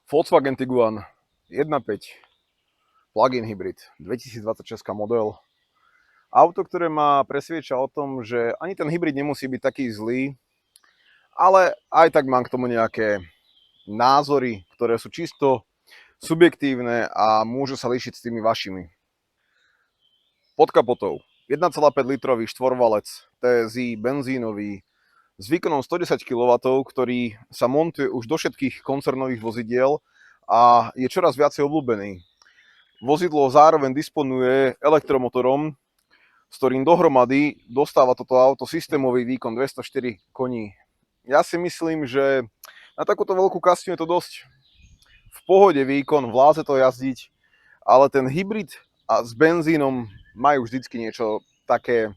Volkswagen Tiguan 1.5 plug-in hybrid, 2026 model. Auto, ktoré ma presviedča o tom, že ani ten hybrid nemusí byť taký zlý, ale aj tak mám k tomu nejaké názory, ktoré sú čisto subjektívne a môžu sa líšiť s tými vašimi. Pod kapotou 1,5 litrový štvorvalec TSI benzínový s výkonom 110 kW, ktorý sa montuje už do všetkých koncernových vozidiel a je čoraz viacej obľúbený. Vozidlo zároveň disponuje elektromotorom, s ktorým dohromady dostáva toto auto systémový výkon 204 koní. Ja si myslím, že na takúto veľkú kasťu je to dosť v pohode výkon, vládze to jazdiť, ale ten hybrid a s benzínom majú vždycky niečo také,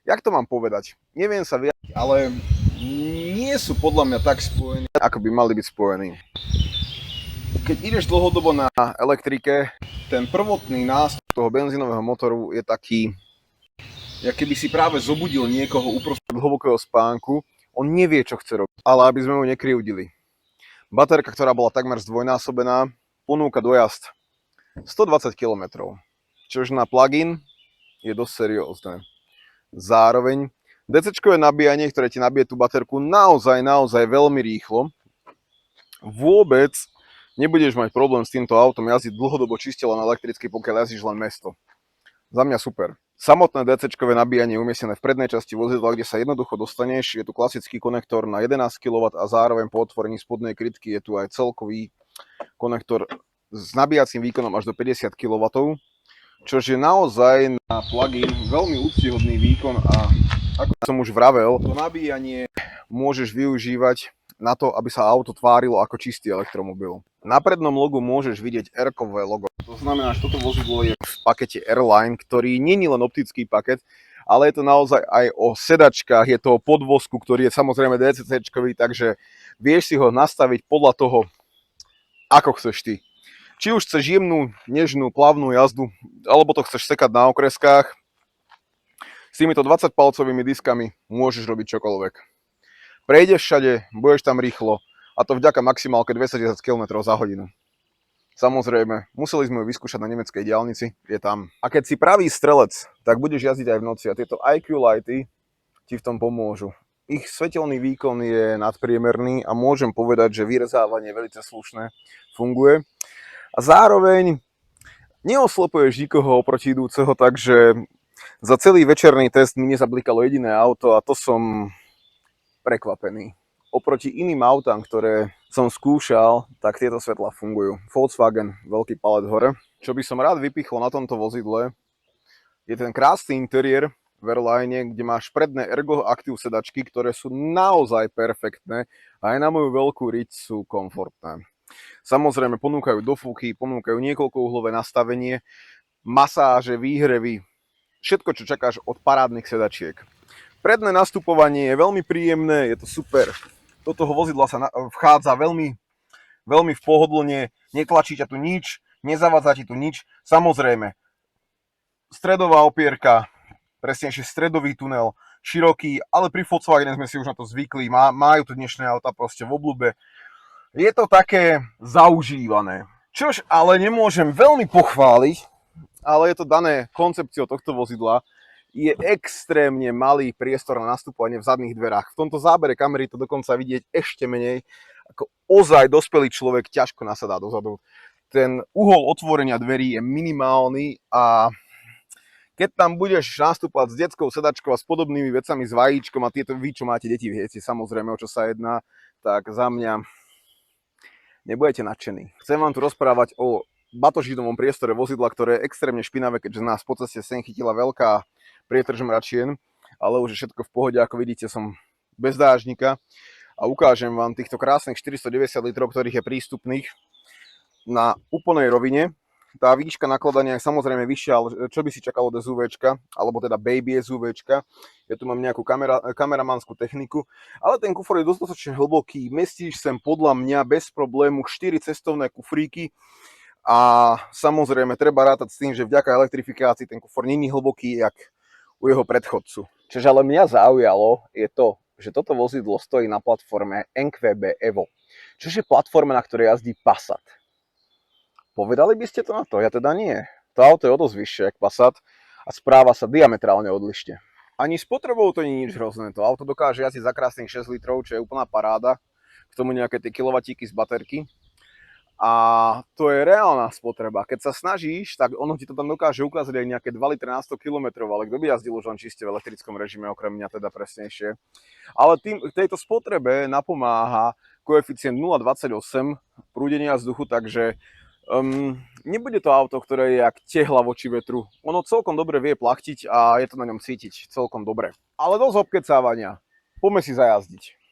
jak to mám povedať, neviem sa vyjadriť, ale nie sú podľa mňa tak spojení, ako by mali byť spojení. Keď ideš dlhodobo na elektrike, ten prvotný nástup toho benzínového motoru je taký, jak keby si práve zobudil niekoho uprostred hlbokého spánku, on nevie, čo chce robiť, ale aby sme ho nekryvdili. Baterka, ktorá bola takmer zdvojnásobená, ponúka dojazd 120 km, čož na plug-in je dosť seriózne. Zároveň DC-čkové nabíjanie, ktoré ti nabije tú baterku naozaj veľmi rýchlo. Vôbec nebudeš mať problém s týmto autom jazdiť dlhodobo čiste len elektricky, pokiaľ jazdíš len mesto. Za mňa super. Samotné DC-čkové nabíjanie je umiestnené v prednej časti vozidla, kde sa jednoducho dostaneš. Je tu klasický konektor na 11 kW a zároveň po otvorení spodnej krytky je tu aj celkový konektor s nabíjacím výkonom až do 50 kW, čož je naozaj na plug-in veľmi úctyhodný výkon a ako som už vravel, to nabíjanie môžeš využívať na to, aby sa auto tvárilo ako čistý elektromobil. Na prednom logu môžeš vidieť R-kové logo. To znamená, že toto vozidlo je v pakete R-Line, ktorý nie je len optický paket, ale je to naozaj aj o sedačkách, je to o podvozku, ktorý je samozrejme DCC-čkový, takže vieš si ho nastaviť podľa toho, ako chceš ty. Či už chceš jemnú, nežnú, plavnú jazdu, alebo to chceš sekať na okreskách, s týmito 20-palcovými diskami môžeš robiť čokoľvek. Prejdeš všade, budeš tam rýchlo a to vďaka maximálke 210 km za hodinu. Samozrejme, museli sme ju vyskúšať na nemeckej diaľnici, je tam. A keď si pravý strelec, tak budeš jazdiť aj v noci a tieto IQ lighty ti v tom pomôžu. Ich svetelný výkon je nadpriemerný a môžem povedať, že vyrezávanie je veľmi slušné, funguje. A zároveň neoslepuješ nikoho oproti idúceho, takže za celý večerný test mi nezablikalo jediné auto a to som prekvapený. Oproti iným autám, ktoré som skúšal, tak tieto svetlá fungujú. Volkswagen, veľký palec hore. Čo by som rád vypichol na tomto vozidle, je ten krásny interiér v R-Line, kde máš predné Ergo Active sedačky, ktoré sú naozaj perfektné a aj na moju veľkú riť sú komfortné. Samozrejme ponúkajú dofúky, ponúkajú niekoľkouhlové nastavenie, masáže, výhrevy, všetko, čo čakáš od parádnych sedačiek. Predné nastupovanie je veľmi príjemné, je to super. Do toho vozidla sa vchádza veľmi v pohodlne, netlačí ťa tu nič, nezavádza ti tu nič. Samozrejme, stredová opierka, presnejšie stredový tunel, široký, ale pri Volkswagene sme si už na to zvykli, majú tu dnešné auta proste v obľúbe. Je to také zaužívané, čož ale nemôžem veľmi pochváliť, ale je to dané koncepciou tohto vozidla. Je extrémne malý priestor na nastupovanie v zadných dverách. V tomto zábere kamery to dokonca vidieť ešte menej. Ako ozaj dospelý človek ťažko nasadá dozadu. Ten uhol otvorenia dverí je minimálny a keď tam budeš nastúpať s detskou sedačkou a s podobnými vecami, s vajíčkom a tieto vy, čo máte deti, viete samozrejme, o čo sa jedná, tak za mňa nebudete nadšení. Chcem vám tu rozprávať o batožinovom priestore vozidla, ktoré je extrémne špinavé, keďže nás po ceste sem chytila veľká prietrž mračien, ale už je všetko v pohode, ako vidíte, som bez dážnika a ukážem vám týchto krásnych 490 litrov, ktorých je prístupných na úplnej rovine. Tá výška nakladania je samozrejme vyššia, ale čo by si čakalo od SUVčka, alebo teda baby SUVčka. Ja tu mám nejakú kameramanskú techniku, ale ten kufor je dostatočne hlboký, mestíš sem podľa mňa bez problému 4 cestovné kufríky. A samozrejme treba rátať s tým, že vďaka elektrifikácii ten kufor nie je hlboký jak u jeho predchodcu. Čože ale mňa zaujalo je to, že toto vozidlo stojí na platforme NQB Evo. Čo je platforma, na ktorej jazdí Passat? Povedali by ste to na to? Ja teda nie. To auto je o dosť vyššie ako Passat a správa sa diametrálne odlišne. Ani spotrebou to nie je nič hrozné. To auto dokáže jazdiť za krásnych 6 litrov, čo je úplná paráda. K tomu nejaké tie kilovatíky z baterky. A to je reálna spotreba. Keď sa snažíš, tak ono ti to tam dokáže ukázať aj nejaké 2 litre na 100 km, ale kto by jazdil už len čiste v elektrickom režime, okrem mňa teda presnejšie. Ale tejto spotrebe napomáha koeficient 0,28 prúdenia vzduchu, takže nebude to auto, ktoré je jak tehla voči vetru. Ono celkom dobre vie plachtiť a je to na ňom cítiť celkom dobre. Ale dosť obkecávania. Poďme si zajazdiť.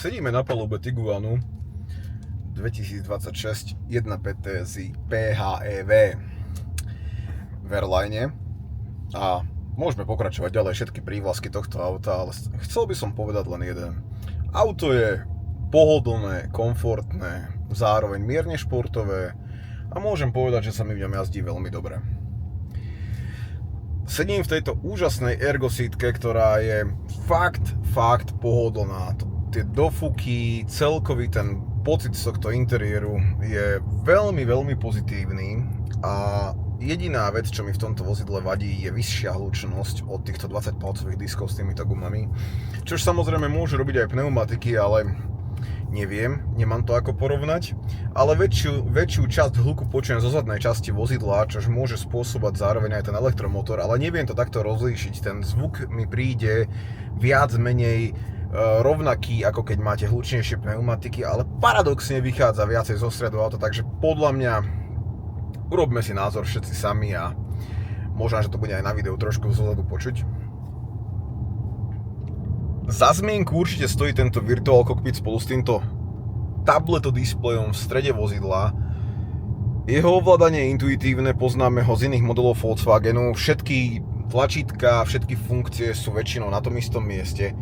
Sedíme na palube Tiguanu 2026 1.5 TSI PHEV v Airline a môžeme pokračovať ďalej všetky prívlasky tohto auta, ale chcel by som povedať len jeden. Auto je pohodlné, komfortné, zároveň mierne športové a môžem povedať, že sa mi v ňom jazdí veľmi dobre. Sedím v tejto úžasnej ergosítke, ktorá je fakt pohodlná. Tie dofuky, celkový ten pocit z tohto interiéru je veľmi pozitívny a jediná vec, čo mi v tomto vozidle vadí, je vyššia hlučnosť od týchto 20-palcových diskov s týmito gumami. Čož samozrejme môžu robiť aj pneumatiky, ale neviem, nemám to ako porovnať. Ale väčšiu časť hluku počujem zo zadnej časti vozidla, čož môže spôsobať zároveň aj ten elektromotor, ale neviem to takto rozlíšiť. Ten zvuk mi príde viac menej rovnaký, ako keď máte hlučnejšie pneumatiky, ale paradoxne vychádza viacej zo stredu auta, takže podľa mňa urobme si názor všetci sami a možno, že to bude aj na videu trošku zozadu počuť. Za zmienku určite stojí tento Virtual Cockpit spolu s týmto tableto displejom v strede vozidla. Jeho ovládanie je intuitívne, poznáme ho z iných modelov Volkswagenu, všetky tlačítka, všetky funkcie sú väčšinou na tom istom mieste.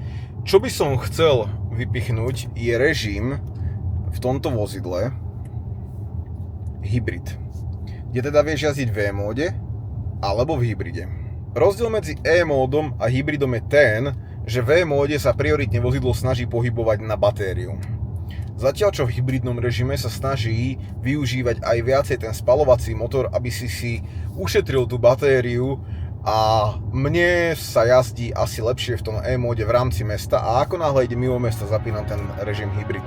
Čo by som chcel vypichnúť je režim v tomto vozidle hybrid, kde teda vieš jazdiť v E-móde alebo v hybride. Rozdiel medzi E-módom a hybridom je ten, že v E-móde sa prioritne vozidlo snaží pohybovať na batériu. Zatiaľ čo v hybridnom režime sa snaží využívať aj viacej ten spaľovací motor, aby si ušetril tú batériu. A mne sa jazdí asi lepšie v tom E-móde v rámci mesta a ako náhle ide mimo mesta, zapínam ten režim hybrid.